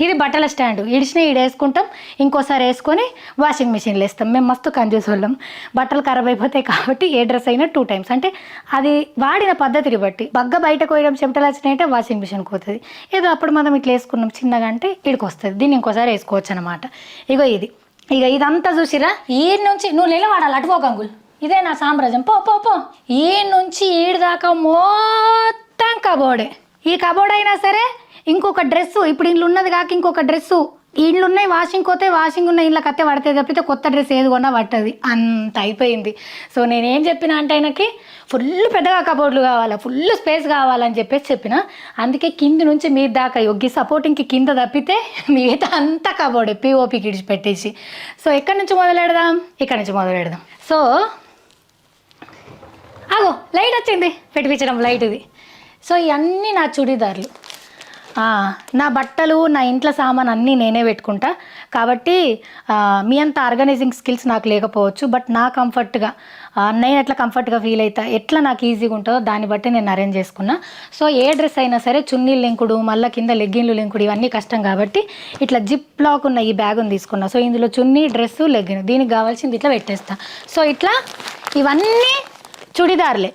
ఇది బట్టల స్టాండ్ ఇడిచిన ఈడ వేసుకుంటాం, ఇంకోసారి వేసుకొని వాషింగ్ మిషన్లో వేస్తాం. మేము మస్తు కన్ఫ్యూజ్ వాళ్ళం. బట్టలు ఖరాబ్ అయిపోతాయి కాబట్టి ఏ డ్రెస్ అయినా 2 times, అంటే అది వాడిన పద్ధతిని బట్టి. బయట కోయడం చెమటలు వచ్చినాయంటే వాషింగ్ మిషన్కి పోతుంది. ఏదో అప్పుడు మనం ఇట్లా వేసుకున్నాం చిన్నగా అంటే ఇడికి వస్తుంది, దీన్ని ఇంకోసారి వేసుకోవచ్చు అనమాట. ఇదంతా చూసిరా, ఈ నుంచి నువ్వు నిలబడాలి, అటుపో గంగుల్, ఇదే నా సామ్రాజ్యం, పో పో పో. ఈ నుంచి ఈడు దాకా మొత్తం కబోర్డే. ఈ కబోర్డ్ అయినా సరే ఇంకొక డ్రెస్సు, ఇప్పుడు ఇల్లు ఉన్నది కాక ఇంకొక డ్రెస్సు, ఇళ్ళు ఉన్నాయి వాషింగ్ పోతే, వాషింగ్ ఉన్న ఇళ్ళకి అత్తే పడితే తప్పితే కొత్త డ్రెస్ ఏది కొన్నా పట్టది, అంత అయిపోయింది. సో నేనేం చెప్పిన అంటే ఆయనకి ఫుల్ పెద్దగా కబోర్డులు కావాలా, ఫుల్ స్పేస్ కావాలని చెప్పిన. అందుకే కింది నుంచి మీద దాకా యొగ్గి సపోర్టింగ్కి కింద తప్పితే మిగతా అంతా కబోర్డే పిఓపికి ఇడిచిపెట్టేసి. సో ఎక్కడి నుంచి మొదలెడదాం, ఇక్కడ నుంచి మొదలెడదాం. సో అగో లైట్ వచ్చింది, పెట్టించడం లైట్ ఇది. సో ఇవన్నీ నా చుడీదార్లు, నా బట్టలు, నా ఇంట్లో సామాన్ అన్నీ నేనే పెట్టుకుంటా. కాబట్టి మీ అంత ఆర్గనైజింగ్ స్కిల్స్ నాకు లేకపోవచ్చు, బట్ నా కంఫర్ట్గా నేను ఎట్లా కంఫర్ట్గా ఫీల్ అవుతా, ఎట్లా నాకు ఈజీగా ఉంటుందో దాన్ని బట్టి నేను అరేంజ్ చేసుకున్నా. సో ఏ డ్రెస్ అయినా సరే చున్నీలు లింకుడు, మళ్ళీ కింద లెగ్గిన్లు లింకుడు ఇవన్నీ కష్టం కాబట్టి ఇట్లా జిప్ లాక్ ఉన్న ఈ బ్యాగుని తీసుకున్నా. సో ఇందులో చున్నీ, డ్రెస్సు, లెగ్గిన్, దీనికి కావాల్సింది ఇట్లా పెట్టేస్తా. సో ఇట్లా ఇవన్నీ చుడిదార్లే.